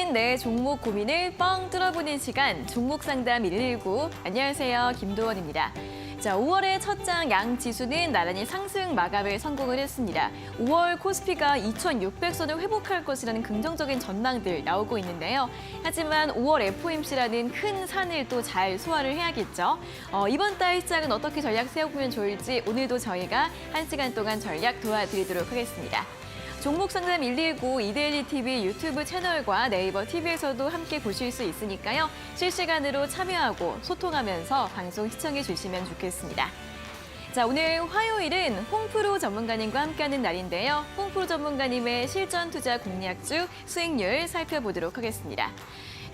모든 내 종목 고민을 뻥 뚫어보는 시간, 종목 상담 119. 안녕하세요, 김도원입니다. 자, 5월의 첫장 양 지수는 나란히 상승 마감을 성공을 했습니다. 5월 코스피가 2,600선을 회복할 것이라는 긍정적인 전망들 나오고 있는데요. 하지만 5월 FOMC라는 큰 산을 또 잘 소화를 해야겠죠. 이번 달 시장은 어떻게 전략 세워보면 좋을지 오늘도 저희가 1시간 동안 전략 도와드리도록 하겠습니다. 종목 상담 119 이데일리 TV 유튜브 채널과 네이버 TV에서도 함께 보실 수 있으니까요. 실시간으로 참여하고 소통하면서 방송 시청해 주시면 좋겠습니다. 자, 오늘 화요일은 홍프로 전문가님과 함께하는 날인데요. 홍프로 전문가님의 실전 투자 공략주 수익률 살펴보도록 하겠습니다.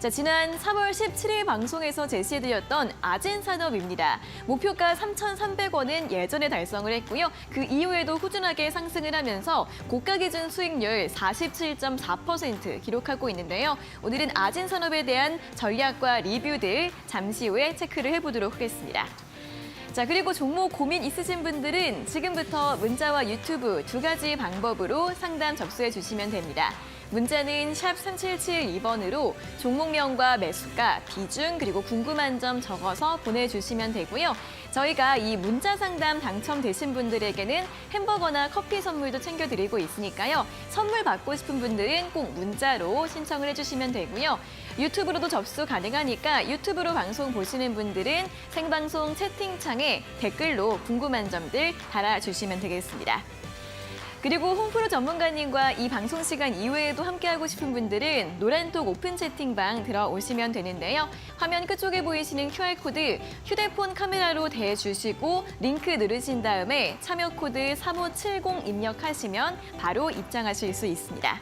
자, 지난 3월 17일 방송에서 제시해드렸던 아진산업입니다. 목표가 3,300원은 예전에 달성을 했고요. 그 이후에도 꾸준하게 상승을 하면서 고가 기준 수익률 47.4% 기록하고 있는데요. 오늘은 아진산업에 대한 전략과 리뷰들 잠시 후에 체크를 해보도록 하겠습니다. 자, 그리고 종목 고민 있으신 분들은 지금부터 문자와 유튜브 두 가지 방법으로 상담 접수해 주시면 됩니다. 문자는 샵 3772번으로 종목명과 매수가, 비중, 그리고 궁금한 점 적어서 보내주시면 되고요. 저희가 이 문자 상담 당첨되신 분들에게는 햄버거나 커피 선물도 챙겨드리고 있으니까요. 선물 받고 싶은 분들은 꼭 문자로 신청을 해주시면 되고요. 유튜브로도 접수 가능하니까 유튜브로 방송 보시는 분들은 생방송 채팅창에 댓글로 궁금한 점들 달아주시면 되겠습니다. 그리고 홍프로 전문가님과 이 방송 시간 이외에도 함께하고 싶은 분들은 노란톡 오픈 채팅방 들어오시면 되는데요. 화면 끝쪽에 보이시는 QR코드 휴대폰 카메라로 대주시고 링크 누르신 다음에 참여 코드 3570 입력하시면 바로 입장하실 수 있습니다.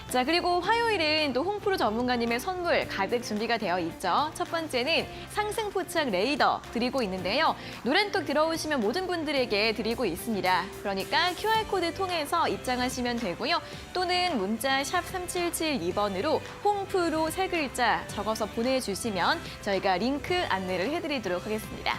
자, 그리고 화요일은 또 홍프로 전문가님의 선물 가득 준비가 되어 있죠. 첫 번째는 상승 포착 레이더 드리고 있는데요. 노란톡 들어오시면 모든 분들에게 드리고 있습니다. 그러니까 QR코드 통해서 입장하시면 되고요. 또는 문자 샵 3772번으로 홍프로 세 글자 적어서 보내주시면 저희가 링크 안내를 해드리도록 하겠습니다.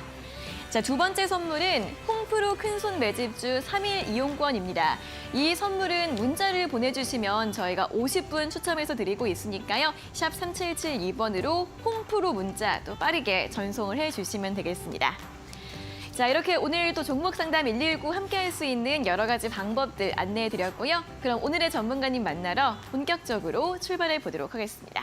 자, 두 번째 선물은 홍프로 큰손 매집주 3일 이용권입니다. 이 선물은 문자를 보내주시면 저희가 50분 추첨해서 드리고 있으니까요. 샵 3772번으로 홍프로 문자 또 빠르게 전송을 해주시면 되겠습니다. 자, 이렇게 오늘 또 종목 상담 119 함께할 수 있는 여러 가지 방법들 안내해드렸고요. 그럼 오늘의 전문가님 만나러 본격적으로 출발해 보도록 하겠습니다.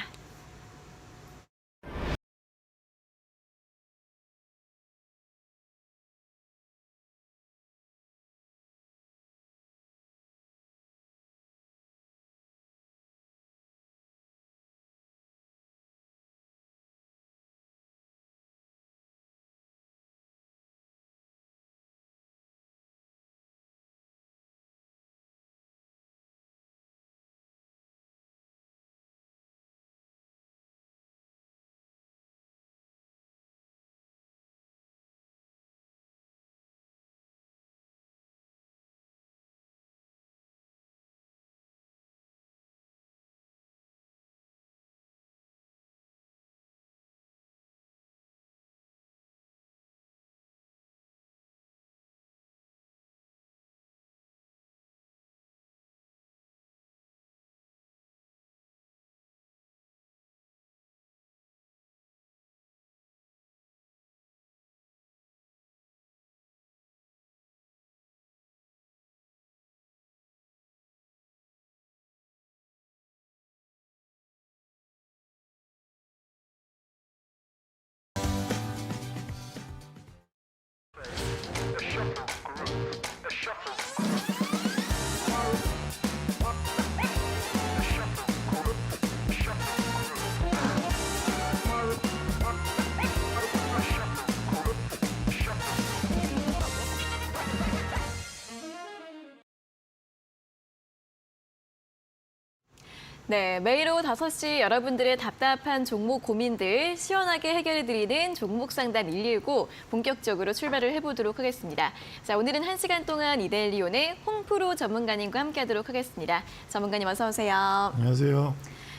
네, 매일 오후 5시 여러분들의 답답한 종목 고민들 시원하게 해결해드리는 종목 상담 119 본격적으로 출발을 해보도록 하겠습니다. 자, 오늘은 1시간 동안 이데일리온의 홍프로 전문가님과 함께하도록 하겠습니다. 전문가님 어서 오세요. 안녕하세요.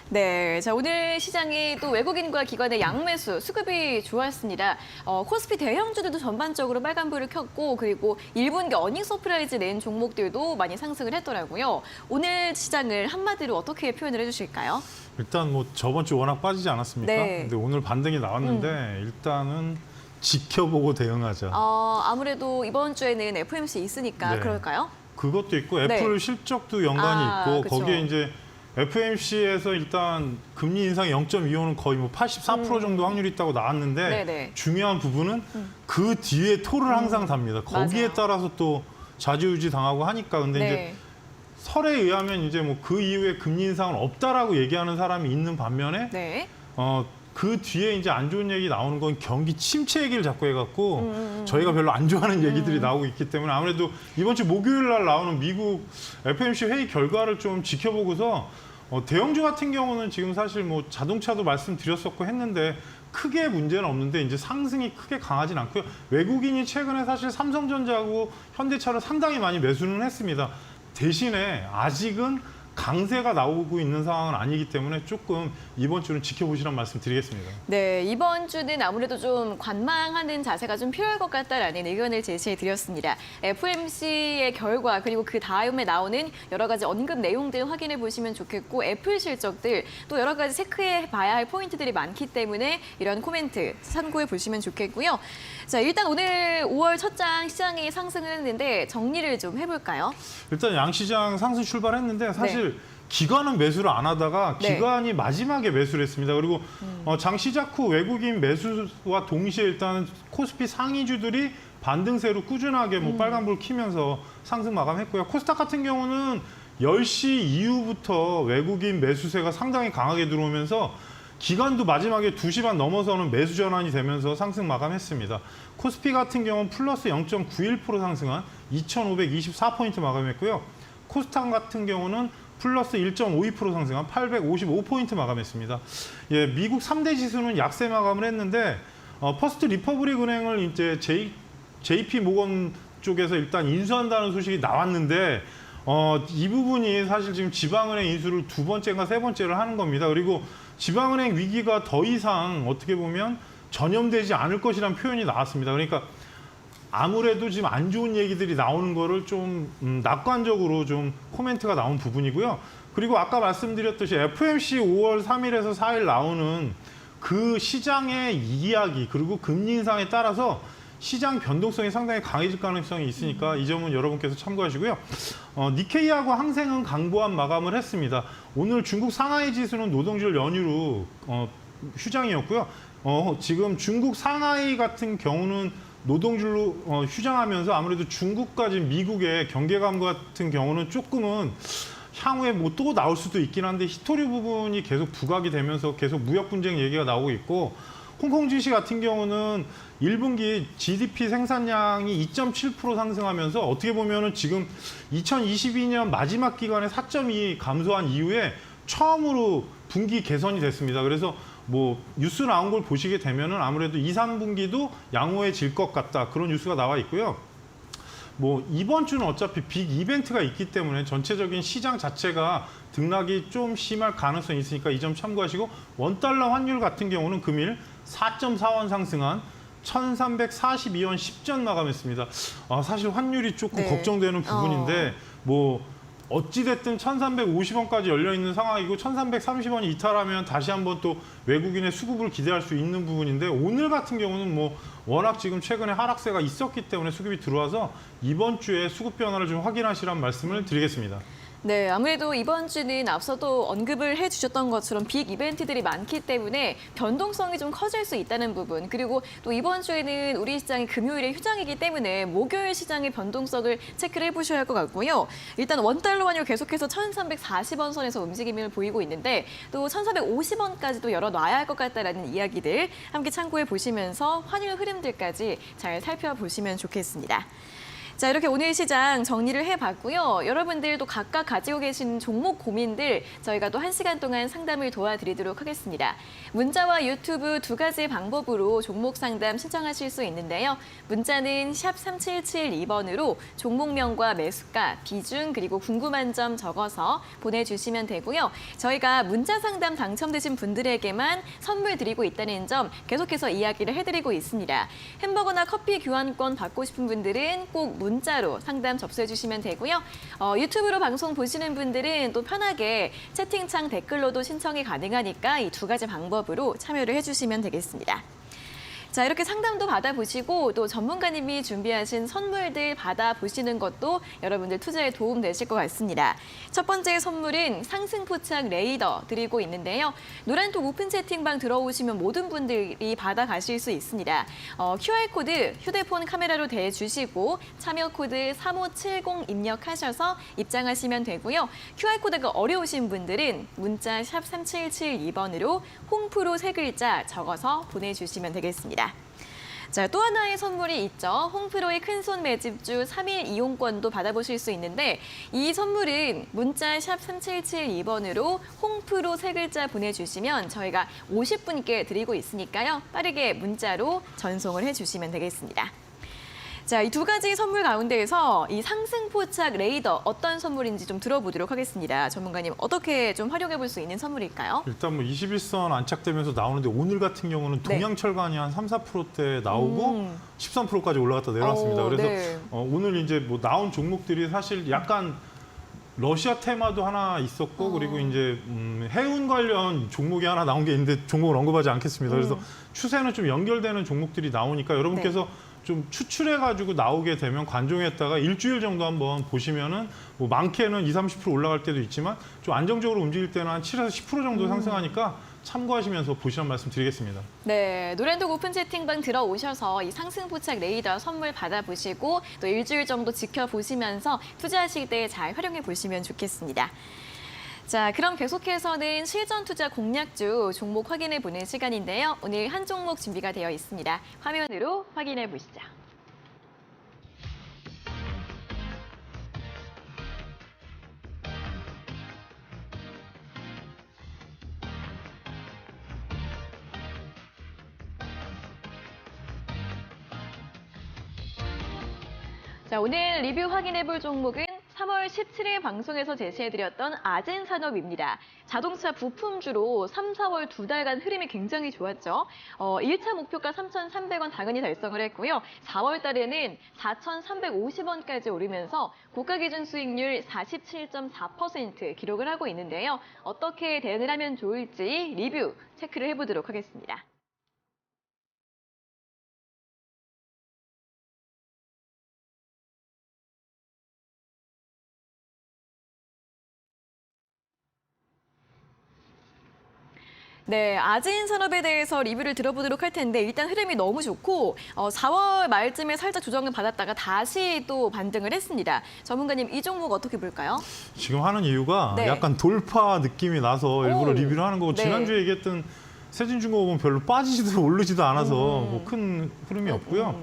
네, 자 오늘 시장이 또 외국인과 기관의 양매수 수급이 좋았습니다. 코스피 대형주들도 전반적으로 빨간불을 켰고 그리고 1분기 어닝 서프라이즈 낸 종목들도 많이 상승을 했더라고요. 오늘 시장을 한마디로 어떻게 표현을 해주실까요? 일단 뭐 저번 주 워낙 빠지지 않았습니까? 네. 근데 오늘 반등이 나왔는데 일단은 지켜보고 대응하자. 아무래도 이번 주에는 FOMC 있으니까 네. 그럴까요? 그것도 있고 네. 애플 실적도 연관이 있고 그쵸. 거기에 이제 FOMC에서 일단 금리 인상 0.25는 거의 뭐 84% 정도 확률이 있다고 나왔는데 네네. 중요한 부분은 그 뒤에 토를 항상 답니다. 거기에 맞아요. 따라서 또 좌지우지 당하고 하니까 근데 이제 네. 설에 의하면 이제 뭐 그 이후에 금리 인상은 없다라고 얘기하는 사람이 있는 반면에 네. 그 뒤에 이제 안 좋은 얘기 나오는 건 경기 침체 얘기를 자꾸 해갖고 저희가 별로 안 좋아하는 얘기들이 나오고 있기 때문에 아무래도 이번 주 목요일 날 나오는 미국 FOMC 회의 결과를 좀 지켜보고서 대형주 같은 경우는 지금 사실 뭐 자동차도 말씀드렸었고 했는데 크게 문제는 없는데 이제 상승이 크게 강하진 않고요. 외국인이 최근에 사실 삼성전자하고 현대차를 상당히 많이 매수는 했습니다. 대신에 아직은 강세가 나오고 있는 상황은 아니기 때문에 조금 이번 주는 지켜보시란 말씀 드리겠습니다. 네, 이번 주는 아무래도 좀 관망하는 자세가 좀 필요할 것 같다라는 의견을 제시해 드렸습니다. FOMC의 결과 그리고 그 다음에 나오는 여러 가지 언급 내용들 확인해 보시면 좋겠고 애플 실적들 또 여러 가지 체크해 봐야 할 포인트들이 많기 때문에 이런 코멘트 참고해 보시면 좋겠고요. 자, 일단 오늘 5월 첫장 시장이 상승을 했는데 정리를 좀 해볼까요? 일단 양시장 상승 출발했는데 사실 기관은 매수를 안 하다가 네. 기관이 마지막에 매수를 했습니다. 그리고 장 시작 후 외국인 매수와 동시에 일단 코스피 상위주들이 반등세로 꾸준하게 뭐 빨간불 켜면서 상승 마감했고요. 코스닥 같은 경우는 10시 이후부터 외국인 매수세가 상당히 강하게 들어오면서 기간도 마지막에 2시 반 넘어서는 매수 전환이 되면서 상승 마감했습니다. 코스피 같은 경우는 플러스 0.91% 상승한 2,524포인트 마감했고요. 코스닥 같은 경우는 플러스 1.52% 상승한 855포인트 마감했습니다. 예, 미국 3대 지수는 약세 마감을 했는데 퍼스트 리퍼블릭 은행을 이제 JP 모건 쪽에서 일단 인수한다는 소식이 나왔는데 이 부분이 사실 지금 지방은행 인수를 2번째인가 3번째를 하는 겁니다. 그리고 지방은행 위기가 더 이상 어떻게 보면 전염되지 않을 것이라는 표현이 나왔습니다. 그러니까 아무래도 지금 안 좋은 얘기들이 나오는 거를 좀 낙관적으로 좀 코멘트가 나온 부분이고요. 그리고 아까 말씀드렸듯이 FOMC 5월 3일에서 4일 나오는 그 시장의 이야기 그리고 금리 인상에 따라서 시장 변동성이 상당히 강해질 가능성이 있으니까 이 점은 여러분께서 참고하시고요. 니케이하고 항생은 강보합 마감을 했습니다. 오늘 중국 상하이 지수는 노동절 연휴로 휴장이었고요. 지금 중국 상하이 같은 경우는 노동줄로 휴장하면서 아무래도 중국까지 미국의 경계감 같은 경우는 조금은 향후에 뭐 또 나올 수도 있긴 한데 히토리 부분이 계속 부각이 되면서 계속 무역 분쟁 얘기가 나오고 있고 홍콩 증시 같은 경우는 1분기 GDP 생산량이 2.7% 상승하면서 어떻게 보면은 지금 2022년 마지막 기간에 4.2 감소한 이후에 처음으로 분기 개선이 됐습니다. 그래서 뭐 뉴스 나온 걸 보시게 되면은 아무래도 2, 3분기도 양호해질 것 같다. 그런 뉴스가 나와 있고요. 뭐 이번 주는 어차피 빅 이벤트가 있기 때문에 전체적인 시장 자체가 등락이 좀 심할 가능성이 있으니까 이 점 참고하시고 원달러 환율 같은 경우는 금일 4.4원 상승한 1342원 10전 마감했습니다. 사실 환율이 조금 걱정되는 부분인데 뭐 어찌됐든 1350원까지 열려있는 상황이고 1330원이 이탈하면 다시 한번 또 외국인의 수급을 기대할 수 있는 부분인데 오늘 같은 경우는 뭐 워낙 지금 최근에 하락세가 있었기 때문에 수급이 들어와서 이번 주에 수급 변화를 좀 확인하시라는 말씀을 드리겠습니다. 네, 아무래도 이번 주는 앞서도 언급을 해주셨던 것처럼 빅 이벤트들이 많기 때문에 변동성이 좀 커질 수 있다는 부분 그리고 또 이번 주에는 우리 시장이 금요일에 휴장이기 때문에 목요일 시장의 변동성을 체크를 해보셔야 할 것 같고요. 일단 원달러 환율 계속해서 1340원 선에서 움직임을 보이고 있는데 또 1450원까지도 열어놔야 할 것 같다라는 이야기들 함께 참고해 보시면서 환율 흐름들까지 잘 살펴보시면 좋겠습니다. 자, 이렇게 오늘 시장 정리를 해봤고요. 여러분들도 각각 가지고 계신 종목 고민들 저희가 또 1시간 동안 상담을 도와드리도록 하겠습니다. 문자와 유튜브 두 가지 방법으로 종목 상담 신청하실 수 있는데요. 문자는 샵 3772번으로 종목명과 매수가, 비중 그리고 궁금한 점 적어서 보내주시면 되고요. 저희가 문자 상담 당첨되신 분들에게만 선물 드리고 있다는 점 계속해서 이야기를 해드리고 있습니다. 햄버거나 커피 교환권 받고 싶은 분들은 꼭 문자로 상담 접수해 주시면 되고요. 유튜브로 방송 보시는 분들은 또 편하게 채팅창 댓글로도 신청이 가능하니까 이 두 가지 방법으로 참여를 해주시면 되겠습니다. 자, 이렇게 상담도 받아보시고 또 전문가님이 준비하신 선물들 받아보시는 것도 여러분들 투자에 도움 되실 것 같습니다. 첫 번째 선물은 상승 포착 레이더 드리고 있는데요. 노란톡 오픈 채팅방 들어오시면 모든 분들이 받아가실 수 있습니다. QR코드 휴대폰 카메라로 대주시고 참여 코드 3570 입력하셔서 입장하시면 되고요. QR코드가 어려우신 분들은 문자 샵 3772번으로 홍프로 세 글자 적어서 보내주시면 되겠습니다. 자, 또 하나의 선물이 있죠. 홍프로의 큰손 매집주 3일 이용권도 받아보실 수 있는데 이 선물은 문자 샵 3772번으로 홍프로 세 글자 보내주시면 저희가 50분께 드리고 있으니까요. 빠르게 문자로 전송을 해주시면 되겠습니다. 자, 이 두 가지 선물 가운데에서 이 상승 포착 레이더 어떤 선물인지 좀 들어보도록 하겠습니다. 전문가님, 어떻게 좀 활용해 볼 수 있는 선물일까요? 일단 뭐 21선 안착되면서 나오는데 오늘 같은 경우는 네. 동양철강이 한 3, 4%대 나오고 13%까지 올라갔다 내려왔습니다. 그래서 네. 오늘 이제 뭐 나온 종목들이 사실 약간 러시아 테마도 하나 있었고 그리고 이제 해운 관련 종목이 하나 나온 게 있는데 종목을 언급하지 않겠습니다. 그래서 추세는 좀 연결되는 종목들이 나오니까 여러분께서 네. 좀 추출해가지고 나오게 되면 관종했다가 일주일 정도 한번 보시면은 뭐 많게는 20, 30% 올라갈 때도 있지만 좀 안정적으로 움직일 때는 한 7에서 10% 정도 상승하니까 참고하시면서 보시라는 말씀 드리겠습니다. 네, 노란톡 오픈 채팅방 들어오셔서 이 상승 포착 레이더 선물 받아보시고 또 일주일 정도 지켜보시면서 투자하실 때 잘 활용해 보시면 좋겠습니다. 자, 그럼 계속해서는 실전 투자 공략주 종목 확인해 보는 시간인데요. 오늘 한 종목 준비가 되어 있습니다. 화면으로 확인해 보시죠. 자, 오늘 리뷰 확인해 볼 종목은 3월 17일 방송에서 제시해드렸던 아젠산업입니다. 자동차 부품주로 3, 4월 두 달간 흐름이 굉장히 좋았죠. 1차 목표가 3,300원 당연히 달성을 했고요. 4월 달에는 4,350원까지 오르면서 고가 기준 수익률 47.4% 기록을 하고 있는데요. 어떻게 대응을 하면 좋을지 리뷰 체크를 해보도록 하겠습니다. 네, 아진산업에 대해서 리뷰를 들어보도록 할 텐데 일단 흐름이 너무 좋고 4월 말쯤에 살짝 조정을 받았다가 다시 또 반등을 했습니다. 전문가님, 이 종목 어떻게 볼까요? 지금 하는 이유가 네. 약간 돌파 느낌이 나서 일부러 리뷰를 하는 거고 네. 지난주에 얘기했던 세진중공업은 별로 빠지지도 오르지도 않아서 뭐 큰 흐름이 없고요.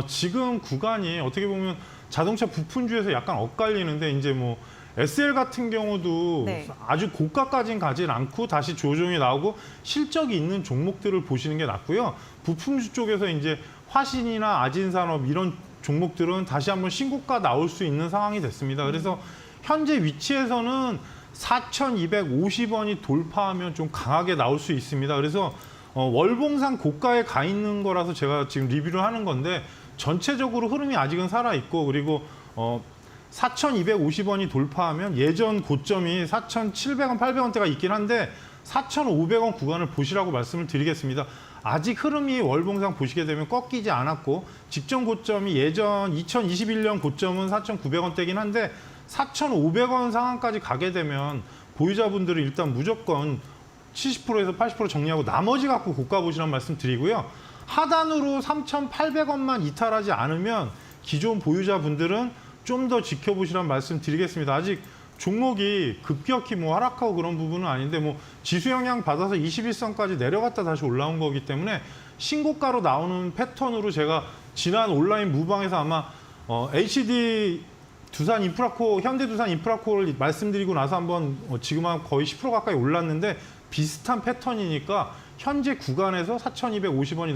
지금 구간이 어떻게 보면 자동차 부품주에서 약간 엇갈리는데 이제 뭐 SL 같은 경우도 네. 아주 고가까지는 가진 않고 다시 조정이 나오고 실적이 있는 종목들을 보시는 게 낫고요. 부품주 쪽에서 이제 화신이나 아진산업 이런 종목들은 다시 한번 신고가 나올 수 있는 상황이 됐습니다. 그래서 현재 위치에서는 4,250원이 돌파하면 좀 강하게 나올 수 있습니다. 그래서 월봉상 고가에 가 있는 거라서 제가 지금 리뷰를 하는 건데 전체적으로 흐름이 아직은 살아있고 그리고 4,250원이 돌파하면 예전 고점이 4,700원, 800원대가 있긴 한데 4,500원 구간을 보시라고 말씀을 드리겠습니다. 아직 흐름이 월봉상 보시게 되면 꺾이지 않았고 직전 고점이 예전 2021년 고점은 4,900원대긴 한데 4,500원 상황까지 가게 되면 보유자분들은 일단 무조건 70%에서 80% 정리하고 나머지 갖고 고가 보시라는 말씀 드리고요. 하단으로 3,800원만 이탈하지 않으면 기존 보유자분들은 좀 더 지켜보시라는 말씀 드리겠습니다. 아직 종목이 급격히 뭐 하락하고 그런 부분은 아닌데 뭐 지수 영향 받아서 21선까지 내려갔다 다시 올라온 거기 때문에 신고가로 나오는 패턴으로 제가 지난 온라인 무방에서 아마 HD 두산 인프라코, 현대두산 인프라코를 말씀드리고 나서 한번 지금 한 거의 10% 가까이 올랐는데 비슷한 패턴이니까 현재 구간에서 4,250원이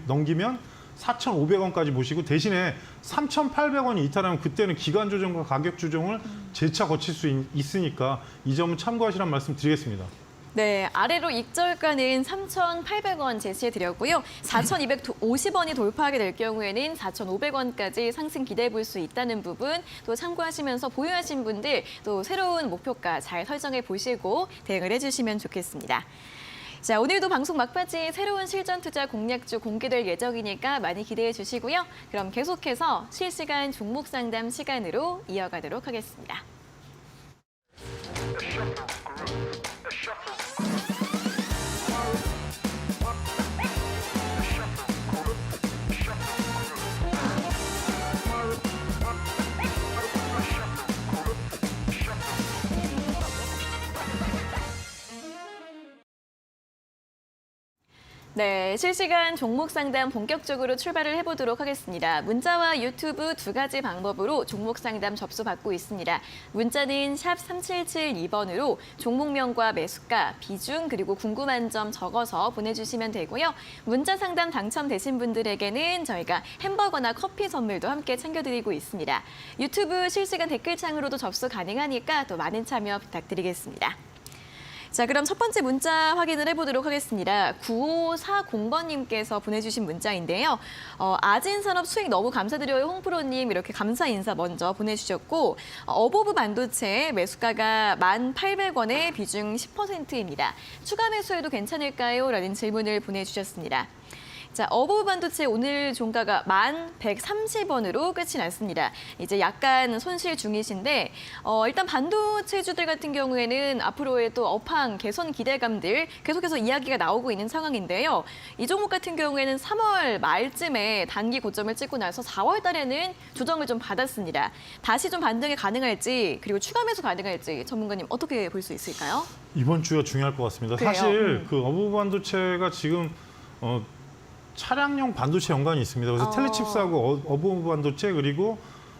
넘기면 4,500원까지 보시고 대신에 3,800원이 이탈하면 그때는 기간 조정과 가격 조정을 재차 거칠 수 있으니까 이 점은 참고하시라는 말씀 드리겠습니다. 네, 아래로 익절가는 3,800원 제시해드렸고요. 4,250원이 돌파하게 될 경우에는 4,500원까지 상승 기대해 볼 수 있다는 부분 또 참고하시면서 보유하신 분들 또 새로운 목표가 잘 설정해 보시고 대응을 해주시면 좋겠습니다. 자, 오늘도 방송 막바지 새로운 실전 투자 공략주 공개될 예정이니까 많이 기대해 주시고요. 그럼 계속해서 실시간 종목 상담 시간으로 이어가도록 하겠습니다. 네, 실시간 종목 상담 본격적으로 출발을 해보도록 하겠습니다. 문자와 유튜브 두 가지 방법으로 종목 상담 접수받고 있습니다. 문자는 샵 3772번으로 종목명과 매수가, 비중 그리고 궁금한 점 적어서 보내주시면 되고요. 문자 상담 당첨되신 분들에게는 저희가 햄버거나 커피 선물도 함께 챙겨드리고 있습니다. 유튜브 실시간 댓글창으로도 접수 가능하니까 또 많은 참여 부탁드리겠습니다. 자, 그럼 첫 번째 문자 확인을 해보도록 하겠습니다. 9540번님께서 보내주신 문자인데요. 아진산업 수익 너무 감사드려요, 홍프로님. 이렇게 감사 인사 먼저 보내주셨고, 어보브 반도체 매수가가 1,800원에 비중 10%입니다. 추가 매수해도 괜찮을까요? 라는 질문을 보내주셨습니다. 자, 어보브 반도체 오늘 종가가 1,130원으로 끝이 났습니다. 이제 약간 손실 중이신데 일단 반도체주들 같은 경우에는 앞으로의 또 업황 개선 기대감들 계속해서 이야기가 나오고 있는 상황인데요. 이 종목 같은 경우에는 3월 말쯤에 단기 고점을 찍고 나서 4월 달에는 조정을 좀 받았습니다. 다시 좀 반등이 가능할지 그리고 추가 매수 가능할지 전문가님 어떻게 볼 수 있을까요? 이번 주가 중요할 것 같습니다. 그래요? 사실 그 어보브 반도체가 지금 차량용 반도체 연관이 있습니다. 그래서 텔레칩스하고 어보브 반도체 그리고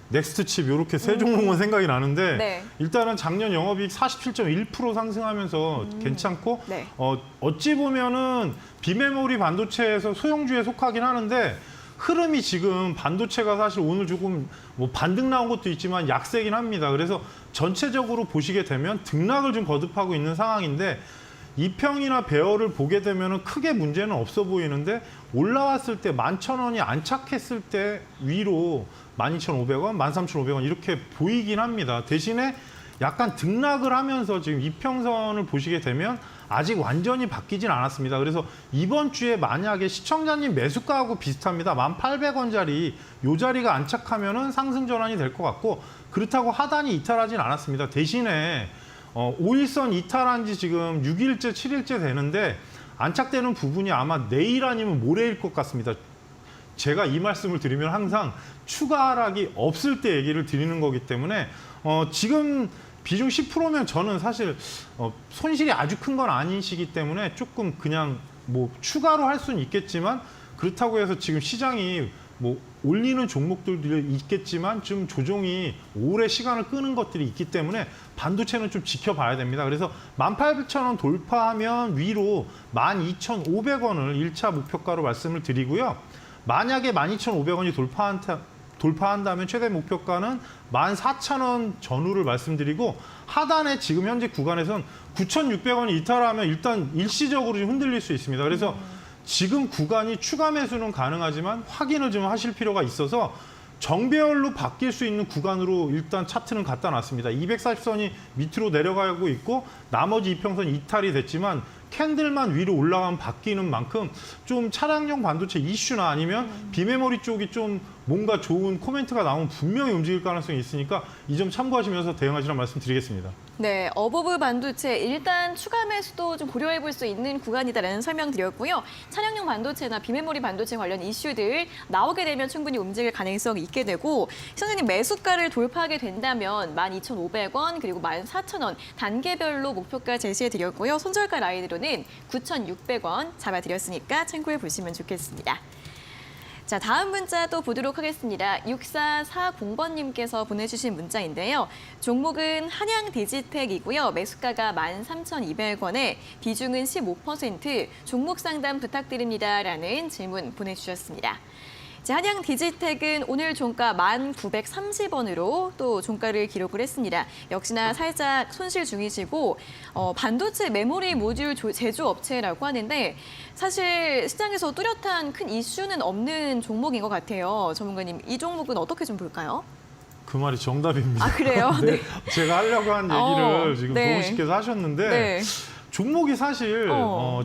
넥스트칩 이렇게 세 종목만 생각이 나는데 네. 일단은 작년 영업이익 47.1% 상승하면서 괜찮고 네. 어찌 보면은 비메모리 반도체에서 소형주에 속하긴 하는데 흐름이 지금 반도체가 사실 오늘 조금 뭐 반등 나온 것도 있지만 약세긴 합니다. 그래서 전체적으로 보시게 되면 등락을 좀 거듭하고 있는 상황인데 이평이나 배열을 보게 되면 크게 문제는 없어 보이는데 올라왔을 때 11,000원이 안착했을 때 위로 12,500원, 13,500원 이렇게 보이긴 합니다. 대신에 약간 등락을 하면서 지금 이평선을 보시게 되면 아직 완전히 바뀌진 않았습니다. 그래서 이번 주에 만약에 시청자님 매수가하고 비슷합니다. 1,800원짜리 이 자리가 안착하면은 상승 전환이 될 것 같고 그렇다고 하단이 이탈하진 않았습니다. 대신에 5일선 이탈한 지 지금 6일째, 7일째 되는데 안착되는 부분이 아마 내일 아니면 모레일 것 같습니다. 제가 이 말씀을 드리면 항상 추가 하락이 없을 때 얘기를 드리는 거기 때문에 지금 비중 10%면 저는 사실 손실이 아주 큰 건 아니시기 때문에 조금 그냥 뭐 추가로 할 수는 있겠지만 그렇다고 해서 지금 시장이 뭐 올리는 종목들도 있겠지만 좀 조정이 오래 시간을 끄는 것들이 있기 때문에 반도체는 좀 지켜봐야 됩니다. 그래서 18,000원 돌파하면 위로 12,500원을 1차 목표가로 말씀을 드리고요. 만약에 12,500원이 돌파한다면 최대 목표가는 14,000원 전후를 말씀드리고 하단에 지금 현재 구간에선 9,600원이 이탈하면 일단 일시적으로 좀 흔들릴 수 있습니다. 그래서 지금 구간이 추가 매수는 가능하지만 확인을 좀 하실 필요가 있어서 정배열로 바뀔 수 있는 구간으로 일단 차트는 갖다 놨습니다. 240선이 밑으로 내려가고 있고 나머지 이평선이 이탈이 됐지만 캔들만 위로 올라가면 바뀌는 만큼 좀 차량용 반도체 이슈나 아니면 비메모리 쪽이 좀 뭔가 좋은 코멘트가 나오면 분명히 움직일 가능성이 있으니까 이 점 참고하시면서 대응하시라는 말씀 드리겠습니다. 네, 어보브 반도체 일단 추가 매수도 좀 고려해 볼 수 있는 구간이다라는 설명 드렸고요. 차량용 반도체나 비메모리 반도체 관련 이슈들 나오게 되면 충분히 움직일 가능성이 있게 되고 시장님 매수가를 돌파하게 된다면 12,500원 그리고 14,000원 단계별로 목표가 제시해 드렸고요. 손절가 라인으로는 9,600원 잡아드렸으니까 참고해 보시면 좋겠습니다. 자, 다음 문자 또 보도록 하겠습니다. 6440번님께서 보내주신 문자인데요. 종목은 한양 디지텍이고요. 매수가가 13,200원에 비중은 15%, 종목 상담 부탁드립니다라는 질문 보내주셨습니다. 자, 한양 디지텍은 오늘 종가 1,930원으로 또 종가를 기록을 했습니다. 역시나 살짝 손실 중이시고 반도체 메모리 모듈 제조업체라고 하는데 사실 시장에서 뚜렷한 큰 이슈는 없는 종목인 것 같아요. 전문가님, 이 종목은 어떻게 좀 볼까요? 그 말이 정답입니다. 아, 그래요? 네. 제가 하려고 한 얘기를 지금 네. 도훈 씨께서 하셨는데 네. 종목이 사실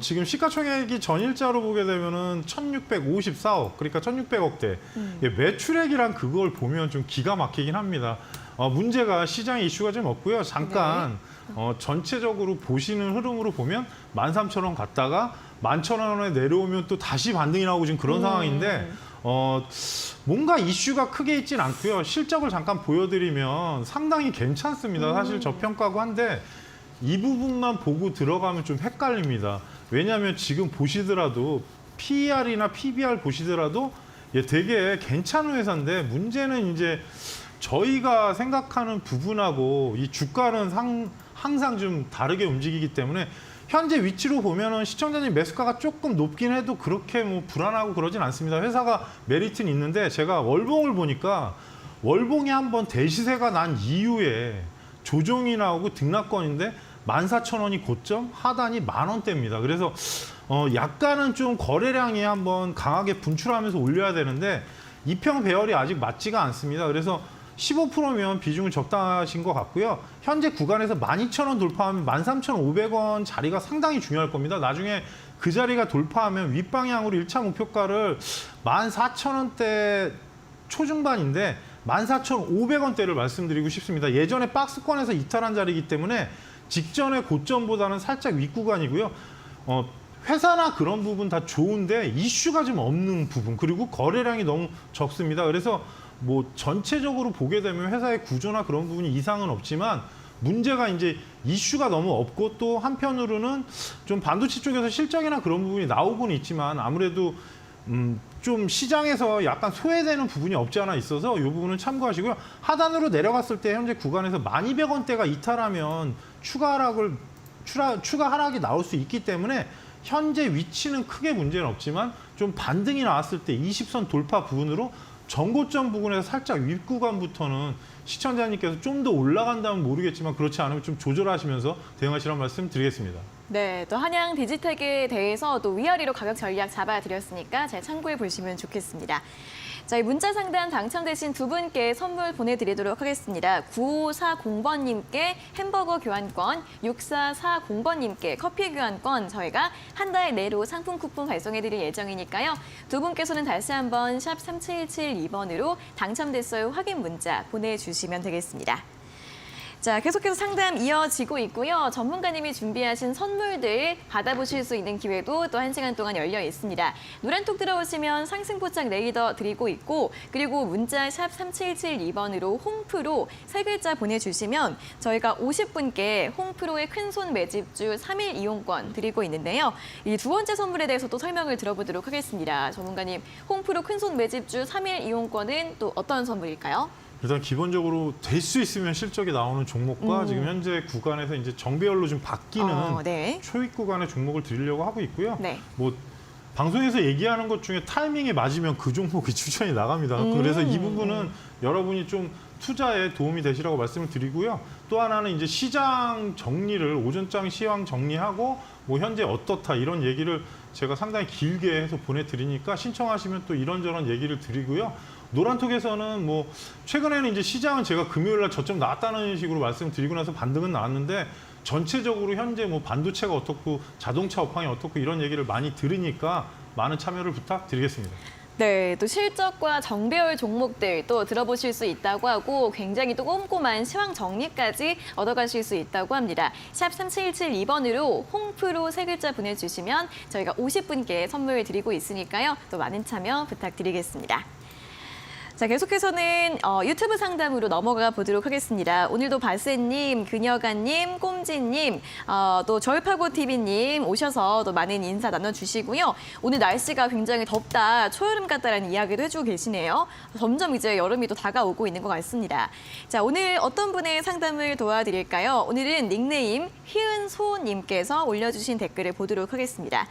지금 시가총액이 전일자로 보게 되면은 1,654억, 그러니까 1,600억대. 매출액이랑 그걸 보면 좀 기가 막히긴 합니다. 문제가 시장에 이슈가 좀 없고요. 잠깐 전체적으로 보시는 흐름으로 보면 13,000원 갔다가 11,000원에 내려오면 또 다시 반등이 나오고 지금 그런 상황인데 뭔가 이슈가 크게 있진 않고요. 실적을 잠깐 보여드리면 상당히 괜찮습니다. 사실 저평가고 한데 이 부분만 보고 들어가면 좀 헷갈립니다. 왜냐하면 지금 보시더라도 PER이나 PBR 보시더라도 되게 괜찮은 회사인데 문제는 이제 저희가 생각하는 부분하고 이 주가는 항상 좀 다르게 움직이기 때문에 현재 위치로 보면은 시청자님 매수가가 조금 높긴 해도 그렇게 뭐 불안하고 그러진 않습니다. 회사가 메리트는 있는데 제가 월봉을 보니까 월봉이 한번 대시세가 난 이후에 조정이 나오고 등락권인데 14,000원이 고점, 하단이 10,000원대입니다. 그래서 약간은 좀 거래량이 한번 강하게 분출하면서 올려야 되는데 이평 배열이 아직 맞지가 않습니다. 그래서 15%면 비중은 적당하신 것 같고요. 현재 구간에서 12,000원 돌파하면 13,500원 자리가 상당히 중요할 겁니다. 나중에 그 자리가 돌파하면 윗방향으로 1차 목표가를 14,000원대 초중반인데 14,500원대를 말씀드리고 싶습니다. 예전에 박스권에서 이탈한 자리이기 때문에 직전의 고점보다는 살짝 윗구간이고요. 회사나 그런 부분 다 좋은데 이슈가 좀 없는 부분, 그리고 거래량이 너무 적습니다. 그래서 뭐 전체적으로 보게 되면 회사의 구조나 그런 부분이 이상은 없지만 문제가 이제 이슈가 너무 없고 또 한편으로는 좀 반도체 쪽에서 실적이나 그런 부분이 나오고는 있지만 아무래도 좀 시장에서 약간 소외되는 부분이 없지 않아 있어서 이 부분은 참고하시고요. 하단으로 내려갔을 때 현재 구간에서 1,200원대가 이탈하면 추가 하락이 나올 수 있기 때문에 현재 위치는 크게 문제는 없지만 좀 반등이 나왔을 때 20선 돌파 부분으로 전고점 부분에서 살짝 윗구간부터는 시청자님께서 좀 더 올라간다면 모르겠지만 그렇지 않으면 좀 조절하시면서 대응하시라는 말씀 드리겠습니다. 네, 또 한양 디지텍에 대해서 또 위아래로 가격 전략 잡아드렸으니까 잘 참고해 보시면 좋겠습니다. 저희 문자 상담 당첨되신 두 분께 선물 보내드리도록 하겠습니다. 9540번님께 햄버거 교환권, 6440번님께 커피 교환권 저희가 한 달 내로 상품 쿠폰 발송해드릴 예정이니까요. 두 분께서는 다시 한번 샵 3772번으로 당첨됐어요 확인 문자 보내주시면 되겠습니다. 자, 계속해서 상담 이어지고 있고요. 전문가님이 준비하신 선물들 받아보실 수 있는 기회도 또 1시간 동안 열려 있습니다. 노란톡 들어오시면 상승 포착 레이더 드리고 있고 그리고 문자 샵 3772번으로 홈프로 세 글자 보내주시면 저희가 50분께 홈프로의 큰손 매집주 3일 이용권 드리고 있는데요. 이 두 번째 선물에 대해서 또 설명을 들어보도록 하겠습니다. 전문가님, 홈프로 큰손 매집주 3일 이용권은 또 어떤 선물일까요? 일단 기본적으로 될 수 있으면 실적이 나오는 종목과 지금 현재 구간에서 이제 정배열로 좀 바뀌는 네. 초입 구간의 종목을 드리려고 하고 있고요. 네. 뭐 방송에서 얘기하는 것 중에 타이밍에 맞으면 그 종목이 추천이 나갑니다. 그래서 이 부분은 여러분이 좀 투자에 도움이 되시라고 말씀을 드리고요. 또 하나는 이제 시장 정리를 오전장 시황 정리하고 뭐 현재 어떻다 이런 얘기를 제가 상당히 길게 해서 보내드리니까 신청하시면 또 이런저런 얘기를 드리고요. 노란톡에서는 뭐 최근에는 이제 시장은 제가 금요일 날 저점 나왔다는 식으로 말씀드리고 나서 반등은 나왔는데 전체적으로 현재 뭐 반도체가 어떻고 자동차 업황이 어떻고 이런 얘기를 많이 들으니까 많은 참여를 부탁드리겠습니다. 네, 또 실적과 정배열 종목들 또 들어보실 수 있다고 하고 굉장히 또 꼼꼼한 시황 정리까지 얻어가실 수 있다고 합니다. 샵 3772번으로 홍프로 세 글자 보내주시면 저희가 50분께 선물 드리고 있으니까요. 또 많은 참여 부탁드리겠습니다. 자, 계속해서는 유튜브 상담으로 넘어가 보도록 하겠습니다. 오늘도 바세님, 그녀가님, 꼼지님, 또 절파고TV님 오셔서 또 많은 인사 나눠주시고요. 오늘 날씨가 굉장히 덥다, 초여름 같다라는 이야기도 해주고 계시네요. 점점 이제 여름이 또 다가오고 있는 것 같습니다. 자, 오늘 어떤 분의 상담을 도와드릴까요? 오늘은 닉네임 희은소님께서 올려주신 댓글을 보도록 하겠습니다.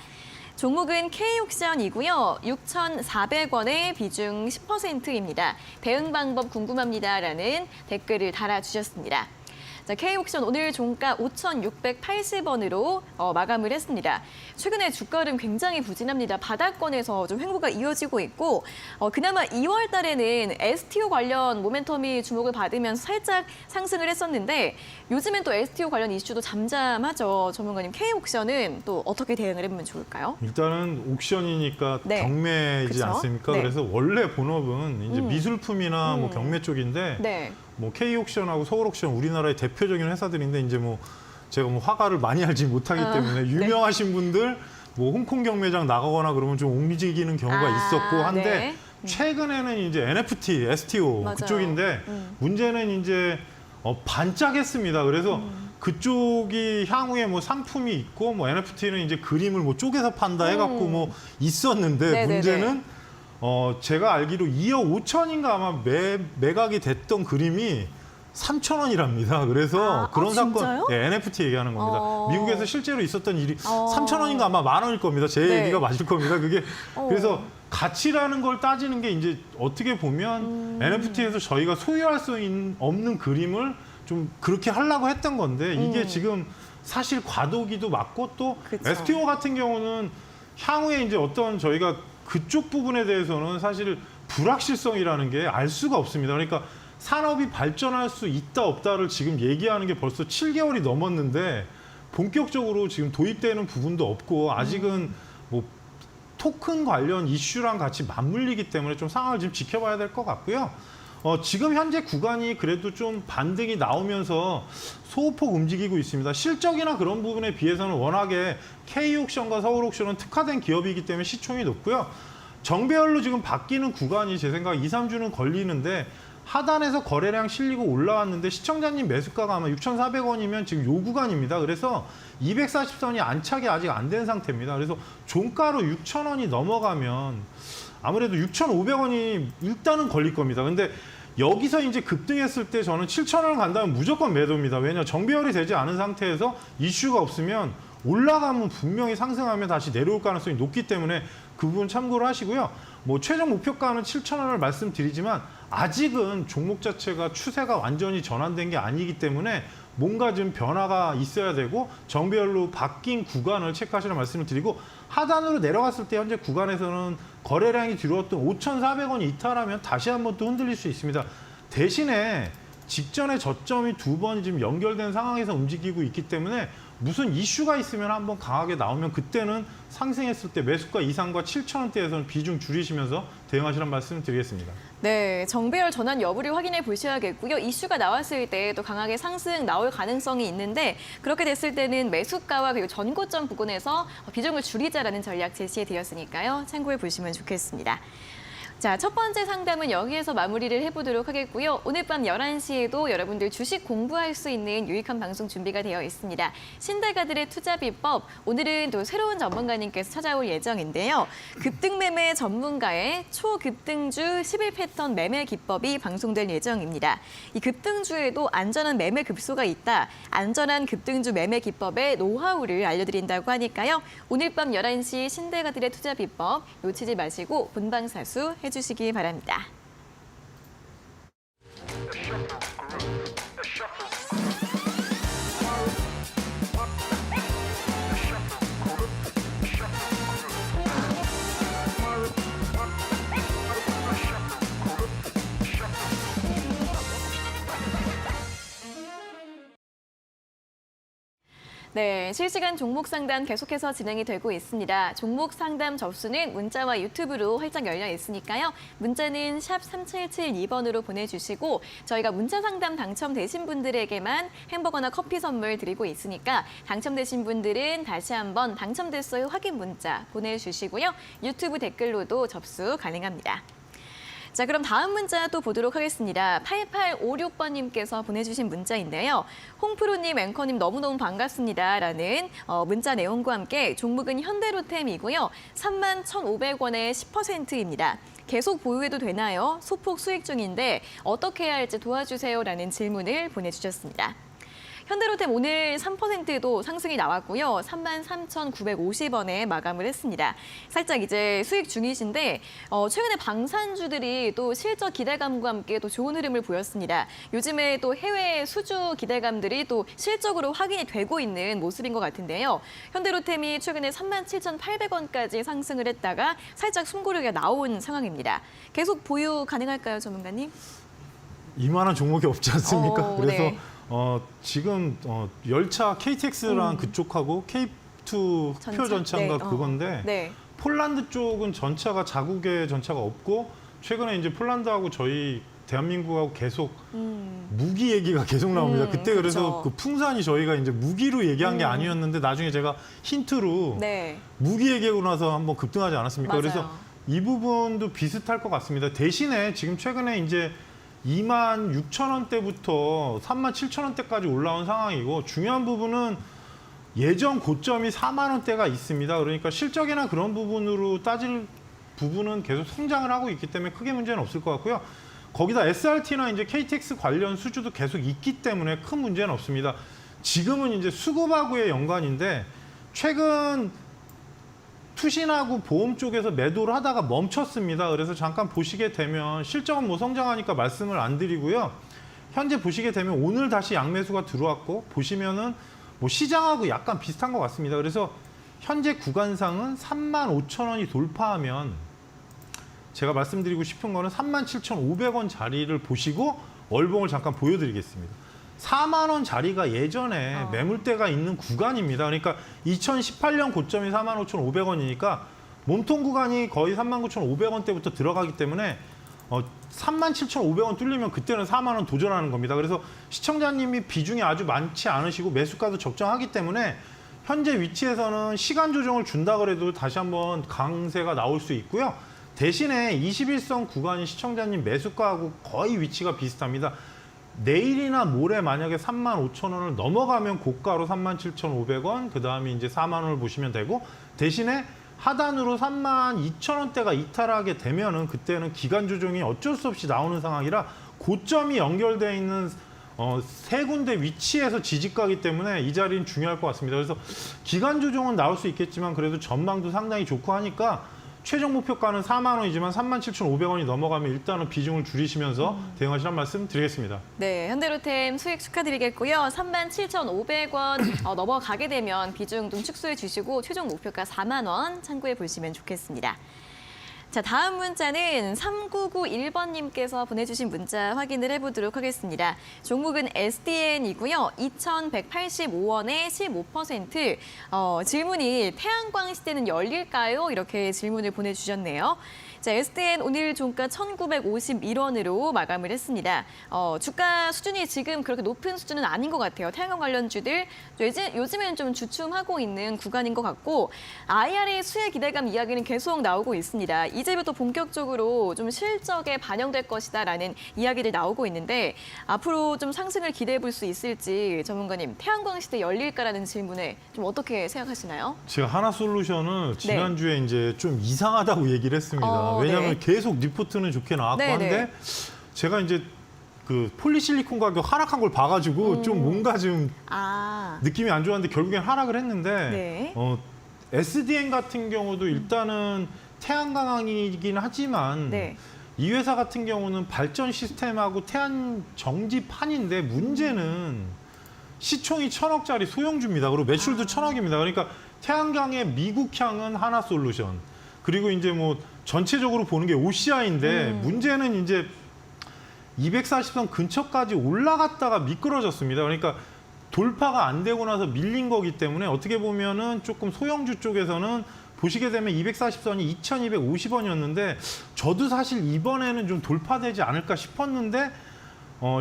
종목은 K옥션이고요. 6,400원에 비중 10%입니다. 대응 방법 궁금합니다라는 댓글을 달아주셨습니다. 자, K옥션 오늘 종가 5,680원으로 마감을 했습니다. 최근에 주가는 굉장히 부진합니다. 바닥권에서 좀 횡보가 이어지고 있고 그나마 2월 달에는 STO 관련 모멘텀이 주목을 받으면서 살짝 상승을 했었는데 요즘엔 또 STO 관련 이슈도 잠잠하죠. 전문가님, K옥션은 또 어떻게 대응을 해보면 좋을까요? 일단은 옥션이니까 네. 경매이지 그쵸? 않습니까? 네. 그래서 원래 본업은 이제 미술품이나 뭐 경매 쪽인데 네. 뭐 K옥션하고 서울옥션 우리나라의 대표적인 회사들인데 이제 뭐 제가 뭐 화가를 많이 알지 못하기 때문에 유명하신 분들 뭐 홍콩 경매장 나가거나 그러면 좀 움직이는 경우가 있었고 한데 네. 최근에는 이제 NFT, STO 맞아요. 그쪽인데 문제는 이제 반짝했습니다. 그래서 그쪽이 향후에 뭐 상품이 있고 뭐 NFT는 이제 그림을 뭐 쪼개서 판다 해갖고 뭐 있었는데 네네네. 문제는 제가 알기로 2억 5천인가 아마 매각이 됐던 그림이 3,000원이랍니다. 그래서 그런 사건, 진짜요? 네, NFT 얘기하는 겁니다. 미국에서 실제로 있었던 일이 3,000원인가 아마 10,000원일 겁니다. 제 네. 얘기가 맞을 겁니다. 그게 그래서 가치라는 걸 따지는 게 이제 어떻게 보면 NFT에서 저희가 소유할 수 없는 그림을 좀 그렇게 하려고 했던 건데 이게 지금 사실 과도기도 맞고 또 그쵸. STO 같은 경우는 향후에 이제 어떤 저희가 그쪽 부분에 대해서는 사실 불확실성이라는 게 알 수가 없습니다. 그러니까 산업이 발전할 수 있다 없다를 지금 얘기하는 게 벌써 7개월이 넘었는데 본격적으로 지금 도입되는 부분도 없고 아직은 뭐 토큰 관련 이슈랑 같이 맞물리기 때문에 좀 상황을 좀 지켜봐야 될 것 같고요. 지금 현재 구간이 그래도 좀 반등이 나오면서 소폭 움직이고 있습니다. 실적이나 그런 부분에 비해서는 워낙에 K옥션과 서울옥션은 특화된 기업이기 때문에 시총이 높고요. 정배열로 지금 바뀌는 구간이 제 생각 2, 3주는 걸리는데 하단에서 거래량 실리고 올라왔는데 시청자님 매수가가 아마 6,400원이면 지금 요 구간입니다. 그래서 240선이 안착이 아직 안 된 상태입니다. 그래서 종가로 6,000원이 넘어가면 아무래도 6,500원이 일단은 걸릴 겁니다. 근데 여기서 이제 급등했을 때 저는 7,000원을 간다면 무조건 매도입니다. 왜냐 정배열이 되지 않은 상태에서 이슈가 없으면 올라가면 분명히 상승하면 다시 내려올 가능성이 높기 때문에 그 부분 참고를 하시고요. 뭐 최종 목표가는 7,000원을 말씀드리지만 아직은 종목 자체가 추세가 완전히 전환된 게 아니기 때문에 뭔가 좀 변화가 있어야 되고 정배열로 바뀐 구간을 체크하시라는 말씀을 드리고 하단으로 내려갔을 때 현재 구간에서는 거래량이 들어왔던 5,400원이 이탈하면 다시 한번 또 흔들릴 수 있습니다. 대신에 직전에 저점이 두 번 지금 연결된 상황에서 움직이고 있기 때문에 무슨 이슈가 있으면 한번 강하게 나오면 그때는 상승했을 때 매수가 이상과 7,000원대에서는 비중 줄이시면서 대응하시라는 말씀을 드리겠습니다. 네, 정배열 전환 여부를 확인해 보셔야겠고요. 이슈가 나왔을 때 또 강하게 상승 나올 가능성이 있는데 그렇게 됐을 때는 매수가와 그리고 전고점 부근에서 비중을 줄이자라는 전략 제시해 드렸으니까요. 참고해 보시면 좋겠습니다. 자, 첫 번째 상담은 여기에서 마무리를 해보도록 하겠고요. 오늘 밤 11시에도 여러분들 주식 공부할 수 있는 유익한 방송 준비가 되어 있습니다. 신대가들의 투자 비법, 오늘은 또 새로운 전문가님께서 찾아올 예정인데요. 급등매매 전문가의 초급등주 11패턴 매매 기법이 방송될 예정입니다. 이 급등주에도 안전한 매매 급소가 있다. 안전한 급등주 매매 기법의 노하우를 알려드린다고 하니까요. 오늘 밤 11시 신대가들의 투자 비법 놓치지 마시고 본방사수 해주시기 바랍니다. 네, 실시간 종목 상담 계속해서 진행이 되고 있습니다. 종목 상담 접수는 문자와 유튜브로 활짝 열려 있으니까요. 문자는 샵 3772번으로 보내주시고 저희가 문자 상담 당첨되신 분들에게만 햄버거나 커피 선물 드리고 있으니까 당첨되신 분들은 다시 한번 당첨됐어요 확인 문자 보내주시고요. 유튜브 댓글로도 접수 가능합니다. 자, 그럼 다음 문자 또 보도록 하겠습니다. 8856번님께서 보내주신 문자인데요. 홍프로님, 앵커님 너무너무 반갑습니다. 라는 문자 내용과 함께 종목은 현대로템이고요. 31,500원에 10%입니다. 계속 보유해도 되나요? 소폭 수익 중인데 어떻게 해야 할지 도와주세요. 라는 질문을 보내주셨습니다. 현대로템 오늘 3%도 상승이 나왔고요. 33,950원에 마감을 했습니다. 살짝 이제 수익 중이신데 최근에 방산주들이 또 실적 기대감과 함께 또 좋은 흐름을 보였습니다. 요즘에 또 해외 수주 기대감들이 또 실적으로 확인이 되고 있는 모습인 것 같은데요. 현대로템이 최근에 37,800원까지 상승을 했다가 살짝 숨고르기가 나온 상황입니다. 계속 보유 가능할까요, 전문가님? 이만한 종목이 없지 않습니까? 그래서 네. 지금 열차 KTX랑 그쪽하고 K2 전차? 표 전차인가 네, 그건데 네. 폴란드 쪽은 전차가 자국의 전차가 없고 최근에 이제 폴란드하고 저희 대한민국하고 계속 무기 얘기가 계속 나옵니다. 그때 그래서 그렇죠. 그 풍산이 저희가 이제 무기로 얘기한 게 아니었는데 나중에 제가 힌트로 네. 무기 얘기하고 나서 한번 급등하지 않았습니까? 맞아요. 그래서 이 부분도 비슷할 것 같습니다. 대신에 지금 최근에 이제 26,000원대부터 37,000원대까지 올라온 상황이고 중요한 부분은 예전 고점이 4만 원대가 있습니다. 그러니까 실적이나 그런 부분으로 따질 부분은 계속 성장을 하고 있기 때문에 크게 문제는 없을 것 같고요. 거기다 SRT나 이제 KTX 관련 수주도 계속 있기 때문에 큰 문제는 없습니다. 지금은 이제 수급하고의 연관인데 최근 투신하고 보험 쪽에서 매도를 하다가 멈췄습니다. 그래서 잠깐 보시게 되면 실적은 뭐 성장하니까 말씀을 안 드리고요. 현재 보시게 되면 오늘 다시 양매수가 들어왔고 보시면은 뭐 시장하고 약간 비슷한 것 같습니다. 그래서 현재 구간상은 35,000원이 돌파하면 제가 말씀드리고 싶은 거는 37,500원 자리를 보시고 월봉을 잠깐 보여드리겠습니다. 4만 원 자리가 예전에 매물대가 있는 구간입니다. 그러니까 2018년 고점이 45,500원이니까 몸통 구간이 거의 39,500원대부터 들어가기 때문에 37,500원 뚫리면 그때는 4만 원 도전하는 겁니다. 그래서 시청자님이 비중이 아주 많지 않으시고 매수가도 적정하기 때문에 현재 위치에서는 시간 조정을 준다 그래도 다시 한번 강세가 나올 수 있고요. 대신에 21선 구간이 시청자님 매수가하고 거의 위치가 비슷합니다. 내일이나 모레 만약에 35,000원을 넘어가면 고가로 37,500원, 그 다음에 이제 4만 원을 보시면 되고 대신에 하단으로 32,000원대가 이탈하게 되면은 그때는 기간 조정이 어쩔 수 없이 나오는 상황이라 고점이 연결되어 있는 세 군데 위치에서 지지가기 때문에 이 자리는 중요할 것 같습니다. 그래서 기간 조정은 나올 수 있겠지만 그래도 전망도 상당히 좋고 하니까 최종 목표가는 4만 원이지만 37,500원이 넘어가면 일단은 비중을 줄이시면서 대응하시라는 말씀 드리겠습니다. 네, 현대로템 수익 축하드리겠고요. 37,500원 넘어가게 되면 비중 좀 축소해 주시고 최종 목표가 4만 원 참고해 보시면 좋겠습니다. 자, 다음 문자는 3991번님께서 보내주신 문자 확인을 해보도록 하겠습니다. 종목은 SDN이고요. 2,185원에 15%. 질문이 태양광 시대는 열릴까요? 이렇게 질문을 보내주셨네요. 자, SDN 오늘 종가 1,951원으로 마감을 했습니다. 주가 수준이 지금 그렇게 높은 수준은 아닌 것 같아요. 태양광 관련주들 요즘에는 좀 주춤하고 있는 구간인 것 같고 IRA 수혜 기대감 이야기는 계속 나오고 있습니다. 이제부터 본격적으로 좀 실적에 반영될 것이다라는 이야기들 나오고 있는데 앞으로 좀 상승을 기대해 볼 수 있을지 전문가님 태양광 시대 열릴까라는 질문에 좀 어떻게 생각하시나요? 제가 하나솔루션을 지난주에 이제 좀 이상하다고 얘기를 했습니다. 왜냐하면 계속 리포트는 좋게 나왔고 한데 제가 이제 그 폴리실리콘 가격 하락한 걸 봐가지고 좀 뭔가 좀 느낌이 안 좋았는데 결국엔 하락을 했는데 SDN 같은 경우도 일단은 태양광이긴 하지만 이 회사 같은 경우는 발전 시스템하고 태양 정지판인데 문제는 시총이 1,000억짜리 소형주입니다. 그리고 매출도 1,000억입니다. 그러니까 태양광의 미국향은 하나솔루션 그리고 이제 뭐 전체적으로 보는 게 OCI인데 문제는 이제 240선 근처까지 올라갔다가 미끄러졌습니다. 그러니까 돌파가 안 되고 나서 밀린 거기 때문에 어떻게 보면은 조금 소형주 쪽에서는 보시게 되면 240선이 2,250원이었는데 저도 사실 이번에는 좀 돌파되지 않을까 싶었는데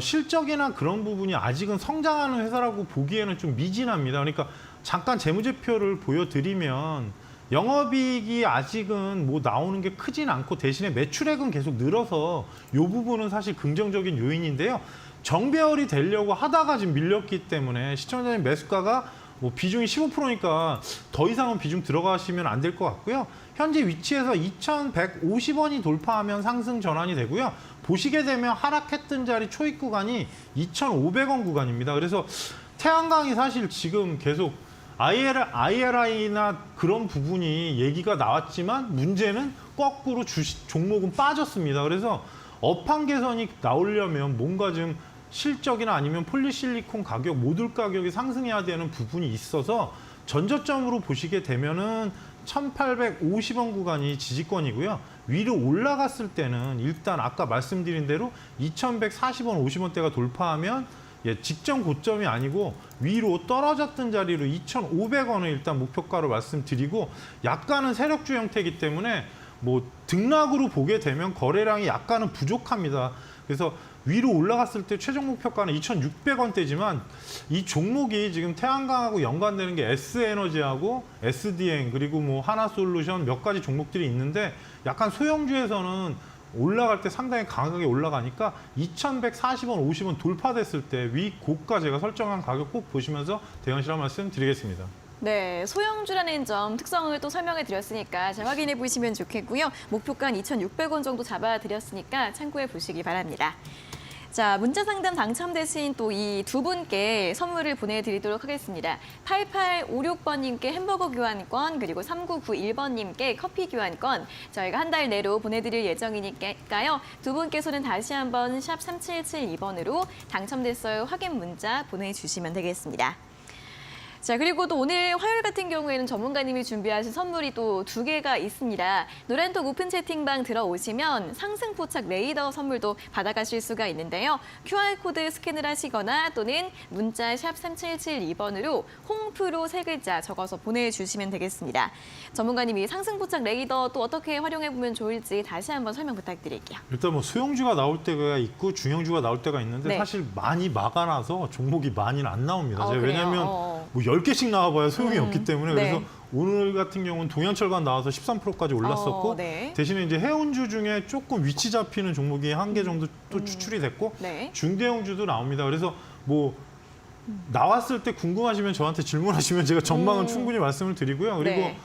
실적이나 그런 부분이 아직은 성장하는 회사라고 보기에는 좀 미진합니다. 그러니까 잠깐 재무제표를 보여드리면 영업이익이 아직은 뭐 나오는 게 크진 않고 대신에 매출액은 계속 늘어서 이 부분은 사실 긍정적인 요인인데요. 정배열이 되려고 하다가 지금 밀렸기 때문에 시청자님 매수가가 뭐 비중이 15%니까 더 이상은 비중 들어가시면 안 될 것 같고요. 현재 위치에서 2,150원이 돌파하면 상승 전환이 되고요. 보시게 되면 하락했던 자리 초입 구간이 2,500원 구간입니다. 그래서 태양광이 사실 지금 계속 IRI나 그런 부분이 얘기가 나왔지만 문제는 거꾸로 종목은 빠졌습니다. 그래서 업황 개선이 나오려면 뭔가 좀 실적이나 아니면 폴리실리콘 가격, 모듈 가격이 상승해야 되는 부분이 있어서 전저점으로 보시게 되면은 1850원 구간이 지지권이고요. 위로 올라갔을 때는 일단 아까 말씀드린 대로 2140원, 50원대가 돌파하면 직전 고점이 아니고 위로 떨어졌던 자리로 2,500원을 일단 목표가로 말씀드리고 약간은 세력주 형태이기 때문에 뭐 등락으로 보게 되면 거래량이 약간은 부족합니다. 그래서 위로 올라갔을 때 최종 목표가는 2,600원대지만 이 종목이 지금 태양광하고 연관되는 게 S에너지하고 SDN 그리고 뭐 하나솔루션 몇 가지 종목들이 있는데 약간 소형주에서는 올라갈 때 상당히 강하게 올라가니까 2,140원, 50원 돌파됐을 때 위 고가 제가 설정한 가격 꼭 보시면서 대응하시라는 말씀 드리겠습니다. 네, 소형주라는 점 특성을 또 설명해 드렸으니까 잘 확인해 보시면 좋겠고요. 목표가는 2,600원 정도 잡아드렸으니까 참고해 보시기 바랍니다. 자, 문자 상담 당첨되신 또 이 두 분께 선물을 보내드리도록 하겠습니다. 8856번님께 햄버거 교환권, 그리고 3991번님께 커피 교환권 저희가 한 달 내로 보내드릴 예정이니까요. 두 분께서는 다시 한번 샵 3772번으로 당첨됐어요 확인 문자 보내주시면 되겠습니다. 자, 그리고 또 오늘 화요일 같은 경우에는 전문가님이 준비하신 선물이 또 두 개가 있습니다. 노란톡 오픈 채팅방 들어오시면 상승 포착 레이더 선물도 받아가실 수가 있는데요. QR코드 스캔을 하시거나 또는 문자 샵 3772번으로 홍프로 세 글자 적어서 보내주시면 되겠습니다. 전문가님이 상승 포착 레이더 또 어떻게 활용해보면 좋을지 다시 한번 설명 부탁드릴게요. 일단 뭐 소형주가 나올 때가 있고 중형주가 나올 때가 있는데 네. 사실 많이 막아놔서 종목이 많이는 안 나옵니다. 제가 그래요? 왜냐하면 뭐 10개씩 나와봐야 소용이 없기 때문에 네. 그래서 오늘 같은 경우는 동양철관 나와서 13%까지 올랐었고 네. 대신에 이제 해운주 중에 조금 위치 잡히는 종목이 한 개 정도 또 추출이 됐고 네. 중대형주도 나옵니다. 그래서 뭐 나왔을 때 궁금하시면 저한테 질문하시면 제가 전망은 충분히 말씀을 드리고요. 그리고 네.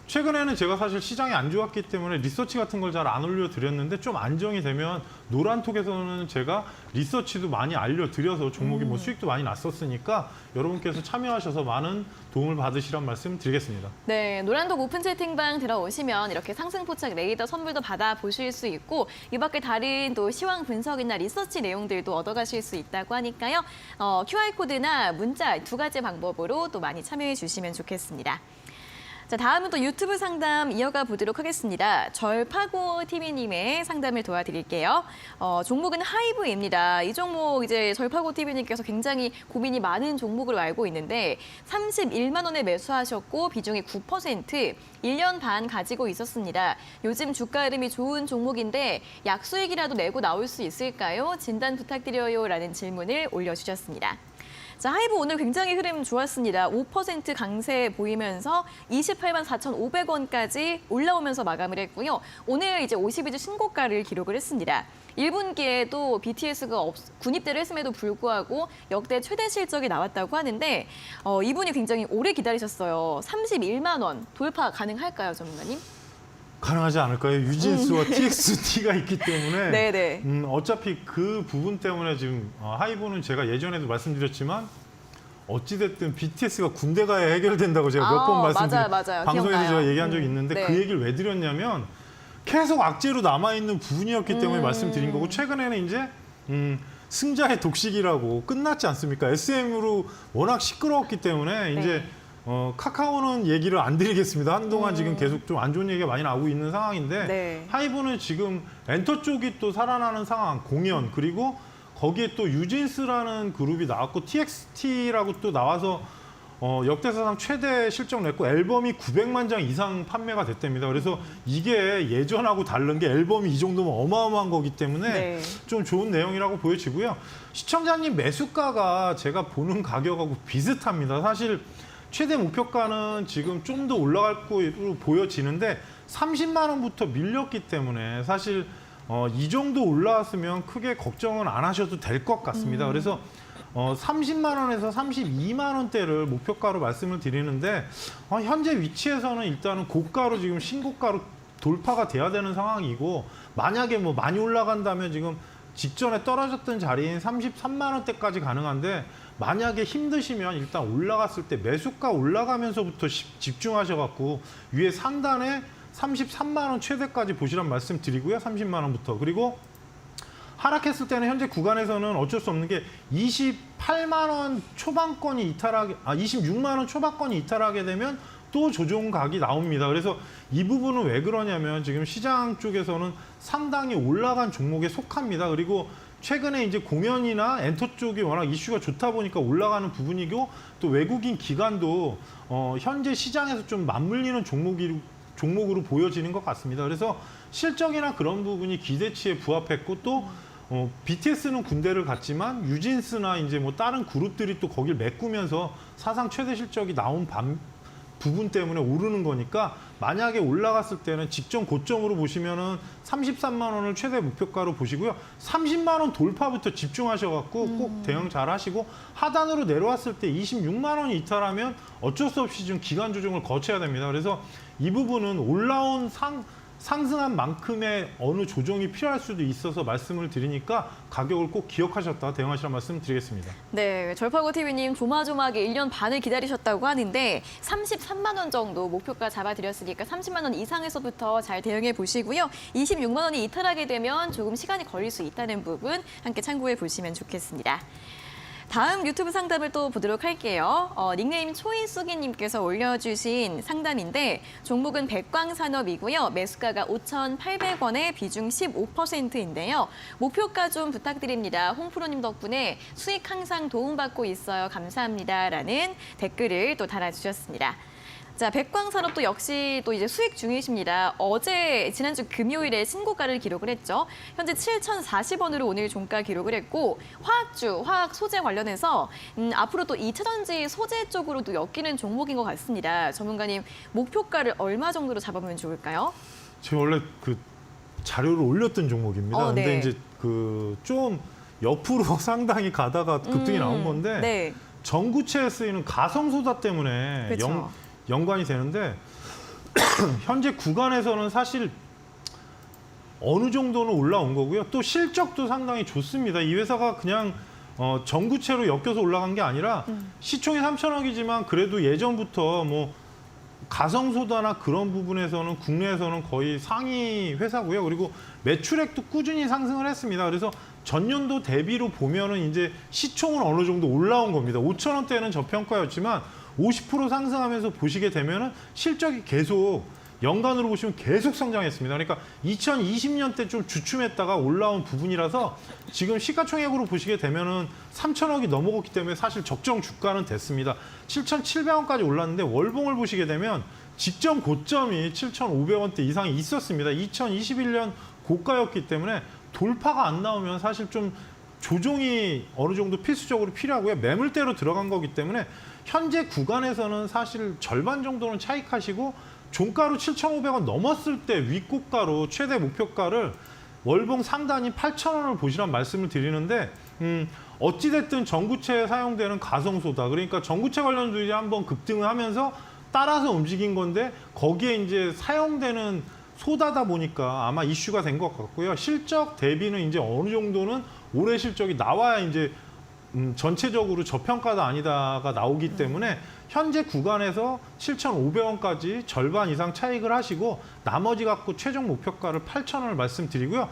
최근에는 제가 사실 시장이 안 좋았기 때문에 리서치 같은 걸 잘 안 올려드렸는데 좀 안정이 되면 노란톡에서는 제가 리서치도 많이 알려드려서 종목이 뭐 수익도 많이 났었으니까 여러분께서 참여하셔서 많은 도움을 받으시란 말씀 드리겠습니다. 네, 노란독 오픈 채팅방 들어오시면 이렇게 상승 포착 레이더 선물도 받아보실 수 있고 이 밖에 다른 또 시황 분석이나 리서치 내용들도 얻어가실 수 있다고 하니까요. QR코드나 문자 두 가지 방법으로 또 많이 참여해 주시면 좋겠습니다. 자, 다음은 또 유튜브 상담 이어가 보도록 하겠습니다. 절파고 TV님의 상담을 도와드릴게요. 종목은 하이브입니다. 이 종목 이제 절파고 TV님께서 굉장히 고민이 많은 종목으로 알고 있는데 31만 원에 매수하셨고 비중이 9%, 1년 반 가지고 있었습니다. 요즘 주가 흐름이 좋은 종목인데 약수익이라도 내고 나올 수 있을까요? 진단 부탁드려요 라는 질문을 올려주셨습니다. 자, 하이브 오늘 굉장히 흐름 좋았습니다. 5% 강세 보이면서 28만 4,500원까지 올라오면서 마감을 했고요. 오늘 이제 52주 신고가를 기록을 했습니다. 1분기에도 BTS가 군입대를 했음에도 불구하고 역대 최대 실적이 나왔다고 하는데 이분이 굉장히 오래 기다리셨어요. 31만 원 돌파 가능할까요, 전문가님? 가능하지 않을까요? 유진스와 TXT가 있기 때문에 네네. 어차피 그 부분 때문에 지금 하이브는 제가 예전에도 말씀드렸지만 어찌됐든 BTS가 군대 가야 해결된다고 제가 몇 번 말씀드린 맞아요. 방송에서 기억나요. 제가 얘기한 적이 있는데 네. 그 얘기를 왜 드렸냐면 계속 악재로 남아있는 부분이었기 때문에 말씀드린 거고 최근에는 이제 승자의 독식이라고 끝났지 않습니까? SM으로 워낙 시끄러웠기 때문에 네. 이제 카카오는 얘기를 안 드리겠습니다. 한동안 지금 계속 좀 안 좋은 얘기가 많이 나오고 있는 상황인데 네. 하이브는 지금 엔터 쪽이 또 살아나는 상황, 공연 그리고 거기에 또 유진스라는 그룹이 나왔고 TXT라고 또 나와서 역대사상 최대 실적 냈고 앨범이 900만 장 이상 판매가 됐답니다. 그래서 이게 예전하고 다른 게 앨범이 이 정도면 어마어마한 거기 때문에 네. 좀 좋은 내용이라고 보여지고요. 시청자님 매수가가 제가 보는 가격하고 비슷합니다. 사실 최대 목표가는 지금 좀 더 올라갈 거로 보여지는데 30만 원부터 밀렸기 때문에 사실 이 정도 올라왔으면 크게 걱정은 안 하셔도 될 것 같습니다. 그래서 30만 원에서 32만 원대를 목표가로 말씀을 드리는데 현재 위치에서는 일단은 고가로 지금 신고가로 돌파가 돼야 되는 상황이고 만약에 뭐 많이 올라간다면 지금 직전에 떨어졌던 자리인 33만 원대까지 가능한데 만약에 힘드시면 일단 올라갔을 때 매수가 올라가면서부터 집중하셔갖고 위에 상단에 33만 원 최대까지 보시란 말씀 드리고요. 30만 원부터. 그리고 하락했을 때는 현재 구간에서는 어쩔 수 없는 게 28만 원 초반권이 이탈하게, 26만 원 초반권이 이탈하게 되면 또 조종각이 나옵니다. 그래서 이 부분은 왜 그러냐면 지금 시장 쪽에서는 상당히 올라간 종목에 속합니다. 그리고 최근에 이제 공연이나 엔터 쪽이 워낙 이슈가 좋다 보니까 올라가는 부분이고 또 외국인 기관도 현재 시장에서 좀 맞물리는 종목으로 보여지는 것 같습니다. 그래서 실적이나 그런 부분이 기대치에 부합했고 또 BTS는 군대를 갔지만 유진스나 이제 뭐 다른 그룹들이 또 거길 메꾸면서 사상 최대 실적이 나온 부분 때문에 오르는 거니까 만약에 올라갔을 때는 직전 고점으로 보시면은 33만 원을 최대 목표가로 보시고요. 30만 원 돌파부터 집중하셔갖고 꼭 대응 잘 하시고 하단으로 내려왔을 때 26만 원이 이탈하면 어쩔 수 없이 좀 기간 조정을 거쳐야 됩니다. 그래서 이 부분은 올라온 상승한 만큼의 어느 조정이 필요할 수도 있어서 말씀을 드리니까 가격을 꼭 기억하셨다 대응하시라는 말씀 드리겠습니다. 네, 절파고 TV님 조마조마하게 1년 반을 기다리셨다고 하는데 33만 원 정도 목표가 잡아드렸으니까 30만 원 이상에서부터 잘 대응해 보시고요. 26만 원이 이탈하게 되면 조금 시간이 걸릴 수 있다는 부분 함께 참고해 보시면 좋겠습니다. 다음 유튜브 상담을 또 보도록 할게요. 닉네임 초이수기님께서 올려주신 상담인데 종목은 백광산업이고요. 매수가가 5,800원에 비중 15%인데요. 목표가 좀 부탁드립니다. 홍프로님 덕분에 수익 항상 도움받고 있어요. 감사합니다라는 댓글을 또 달아주셨습니다. 자, 백광산업도 역시 또 이제 수익 중이십니다. 지난주 금요일에 신고가를 기록을 했죠. 현재 7,040원으로 오늘 종가 기록을 했고 화학 소재 관련해서 앞으로 또 2차 전지 소재 쪽으로도 엮이는 종목인 것 같습니다. 전문가님 목표가를 얼마 정도로 잡아보면 좋을까요? 제가 원래 그 자료를 올렸던 종목입니다. 근데 네. 이제 그 좀 옆으로 상당히 가다가 급등이 나온 건데 네. 전구체에 쓰이는 가성소다 때문에 그렇죠. 연관이 되는데 현재 구간에서는 사실 어느 정도는 올라온 거고요. 또 실적도 상당히 좋습니다. 이 회사가 그냥 전구체로 엮여서 올라간 게 아니라 시총이 3천억이지만 그래도 예전부터 뭐 가성소다나 그런 부분에서는 국내에서는 거의 상위 회사고요. 그리고 매출액도 꾸준히 상승을 했습니다. 그래서 전년도 대비로 보면은 이제 시총은 어느 정도 올라온 겁니다. 5천 원대는 저평가였지만 50% 상승하면서 보시게 되면은 실적이 계속 연간으로 보시면 계속 성장했습니다. 그러니까 2020년 때 좀 주춤했다가 올라온 부분이라서 지금 시가총액으로 보시게 되면은 3천억이 넘어갔기 때문에 사실 적정 주가는 됐습니다. 7,700원까지 올랐는데 월봉을 보시게 되면 직전 고점이 7,500원대 이상이 있었습니다. 2021년 고가였기 때문에 돌파가 안 나오면 사실 좀 조정이 어느 정도 필수적으로 필요하고요. 매물대로 들어간 거기 때문에 현재 구간에서는 사실 절반 정도는 차익하시고 종가로 7,500원 넘었을 때 윗고가로 최대 목표가를 월봉 상단이 8,000원을 보시란 말씀을 드리는데 어찌됐든 전구체에 사용되는 가성소다. 그러니까 전구체 관련주들이 한번 급등을 하면서 따라서 움직인 건데 거기에 이제 사용되는 소다다 보니까 아마 이슈가 된 것 같고요. 실적 대비는 이제 어느 정도는 올해 실적이 나와야 이제 전체적으로 저평가다 아니다가 나오기 때문에 현재 구간에서 7,500원까지 절반 이상 차익을 하시고 나머지 갖고 최종 목표가를 8,000원을 말씀드리고요.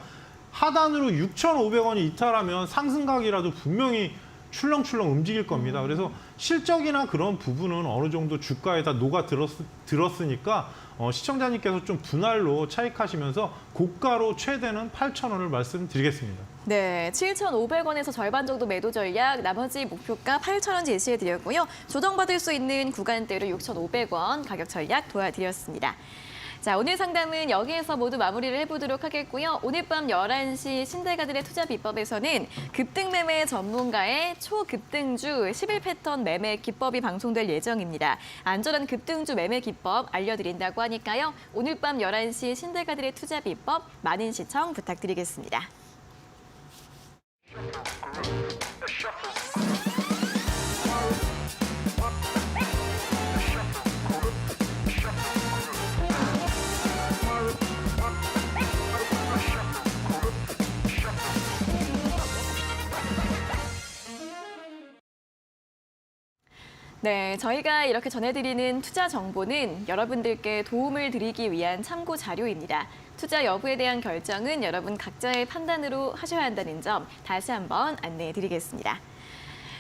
하단으로 6,500원이 이탈하면 상승각이라도 분명히 출렁출렁 움직일 겁니다. 그래서 실적이나 그런 부분은 어느 정도 주가에 다 녹아 들었으니까 시청자님께서 좀 분할로 차익하시면서 고가로 최대는 8,000원을 말씀드리겠습니다. 네, 7,500원에서 절반 정도 매도 전략, 나머지 목표가 8,000원 제시해드렸고요. 조정받을 수 있는 구간대로 6,500원 가격 전략 도와드렸습니다. 자, 오늘 상담은 여기에서 모두 마무리를 해보도록 하겠고요. 오늘 밤 11시 신대가들의 투자 비법에서는 급등 매매 전문가의 초급등주 11패턴 매매 기법이 방송될 예정입니다. 안전한 급등주 매매 기법 알려드린다고 하니까요. 오늘 밤 11시 신대가들의 투자 비법 많은 시청 부탁드리겠습니다. 네, 저희가 이렇게 전해드리는 투자 정보는 여러분들께 도움을 드리기 위한 참고 자료입니다. 투자 여부에 대한 결정은 여러분 각자의 판단으로 하셔야 한다는 점 다시 한번 안내해 드리겠습니다.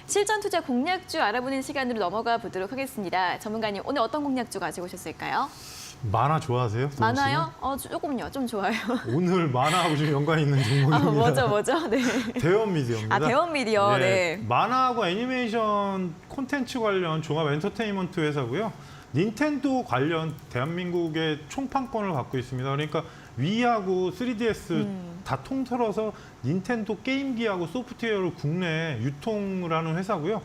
실전 투자 공략주 알아보는 시간으로 넘어가 보도록 하겠습니다. 전문가님, 오늘 어떤 공략주 가지고 오셨을까요? 만화 좋아하세요? 도훈 씨는? 많아요? 조금요. 좀 좋아요. 오늘 만화하고 좀 연관이 있는 종목입니다. 뭐죠? 네. 대원 미디어입니다. 대원 미디어, 네. 만화하고 애니메이션 콘텐츠 관련 종합 엔터테인먼트 회사고요. 닌텐도 관련 대한민국의 총판권을 갖고 있습니다. 그러니까 위하고 3DS 다 통틀어서 닌텐도 게임기하고 소프트웨어를 국내에 유통을 하는 회사고요.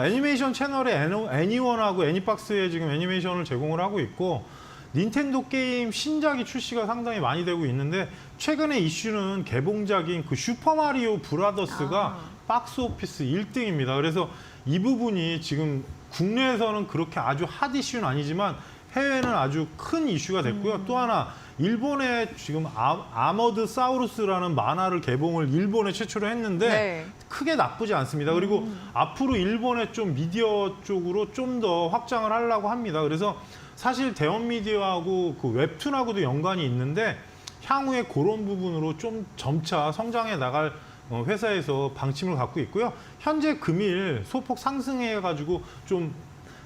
애니메이션 채널에 애니원하고 애니박스에 지금 애니메이션을 제공을 하고 있고 닌텐도 게임 신작이 출시가 상당히 많이 되고 있는데 최근에 이슈는 개봉작인 그 슈퍼마리오 브라더스가 박스 오피스 1등입니다. 그래서 이 부분이 지금 국내에서는 그렇게 아주 핫 이슈는 아니지만 해외는 아주 큰 이슈가 됐고요. 또 하나 일본에 지금 아머드 사우루스라는 만화를 개봉을 일본에 최초로 했는데 네. 크게 나쁘지 않습니다. 그리고 앞으로 일본의 좀 미디어 쪽으로 좀 더 확장을 하려고 합니다. 그래서 사실 대원 미디어하고 그 웹툰하고도 연관이 있는데 향후에 그런 부분으로 좀 점차 성장해 나갈 회사에서 방침을 갖고 있고요. 현재 금일 소폭 상승해가지고 좀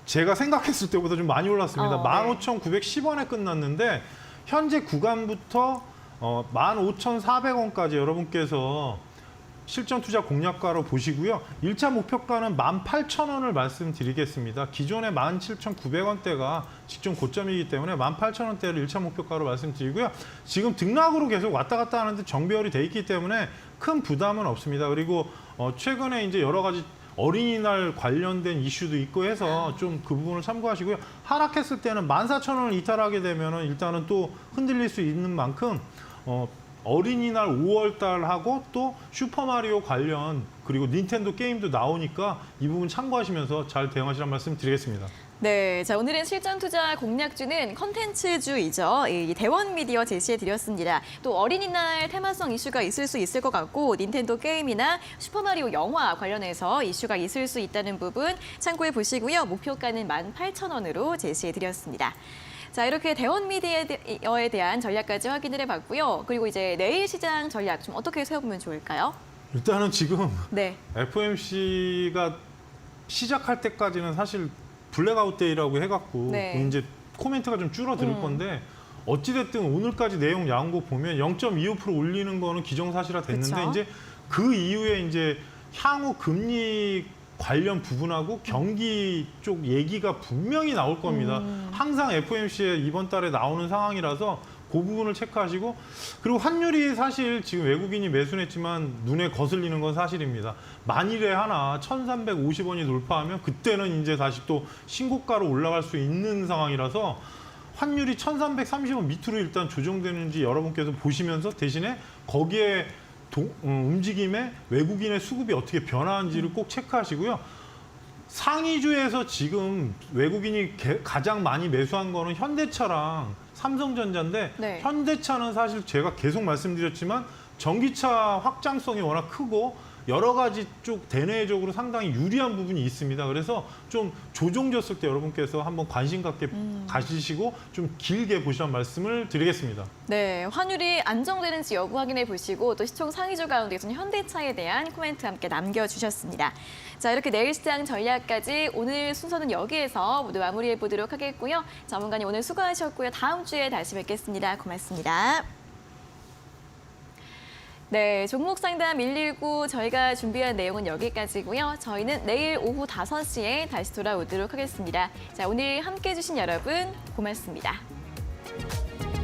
제가 생각했을 때보다 좀 많이 올랐습니다. 네. 15,910원에 끝났는데 현재 구간부터 15,400원까지 여러분께서 실전 투자 공략가로 보시고요. 1차 목표가는 18,000원을 말씀드리겠습니다. 기존의 17,900원대가 직전 고점이기 때문에 18,000원대를 1차 목표가로 말씀드리고요. 지금 등락으로 계속 왔다 갔다 하는데 정배열이 돼 있기 때문에 큰 부담은 없습니다. 그리고 최근에 이제 여러 가지 어린이날 관련된 이슈도 있고 해서 좀 그 부분을 참고하시고요. 하락했을 때는 14,000원을 이탈하게 되면 일단은 또 흔들릴 수 있는 만큼 어린이날 5월 달하고 또 슈퍼마리오 관련 그리고 닌텐도 게임도 나오니까 이 부분 참고하시면서 잘 대응하시라는 말씀 드리겠습니다. 네, 자 오늘은 실전 투자 공략주는 컨텐츠주이죠. 이 대원 미디어 제시해 드렸습니다. 또 어린이날 테마성 이슈가 있을 수 있을 것 같고 닌텐도 게임이나 슈퍼마리오 영화 관련해서 이슈가 있을 수 있다는 부분 참고해 보시고요. 목표가는 18,000원으로 제시해 드렸습니다. 자, 이렇게 대원 미디어에 대한 전략까지 확인을 해봤고요. 그리고 이제 내일 시장 전략 좀 어떻게 세워보면 좋을까요? 일단은 지금 네. FOMC가 시작할 때까지는 사실 블랙아웃 데이라고 해갖고 네. 이제 코멘트가 좀 줄어들 건데 어찌됐든 오늘까지 내용 나온 거 보면 0.25% 올리는 거는 기정사실화 됐는데 그쵸? 이제 그 이후에 이제 향후 금리 관련 부분하고 경기 쪽 얘기가 분명히 나올 겁니다. 항상 FOMC에 이번 달에 나오는 상황이라서 그 부분을 체크하시고 그리고 환율이 사실 지금 외국인이 매수했지만 눈에 거슬리는 건 사실입니다. 만일에 하나 1,350원이 돌파하면 그때는 이제 다시 또 신고가로 올라갈 수 있는 상황이라서 환율이 1,330원 밑으로 일단 조정되는지 여러분께서 보시면서 대신에 거기에 움직임에 외국인의 수급이 어떻게 변화하는지를 꼭 체크하시고요. 상위주에서 지금 외국인이 가장 많이 매수한 거는 현대차랑 삼성전자인데 네. 현대차는 사실 제가 계속 말씀드렸지만 전기차 확장성이 워낙 크고 여러 가지 쪽 대내적으로 상당히 유리한 부분이 있습니다. 그래서 좀 조정졌을 때 여러분께서 한번 관심 갖게 가지시고 좀 길게 보시라는 말씀을 드리겠습니다. 네, 환율이 안정되는지 여부 확인해 보시고 또 시총 상위주 가운데서는 현대차에 대한 코멘트 함께 남겨주셨습니다. 자, 이렇게 내일 시장 전략까지 오늘 순서는 여기에서 모두 마무리해 보도록 하겠고요. 전문가님 오늘 수고하셨고요. 다음 주에 다시 뵙겠습니다. 고맙습니다. 네, 종목 상담 119 저희가 준비한 내용은 여기까지고요. 저희는 내일 오후 5시에 다시 돌아오도록 하겠습니다. 자, 오늘 함께해 주신 여러분 고맙습니다.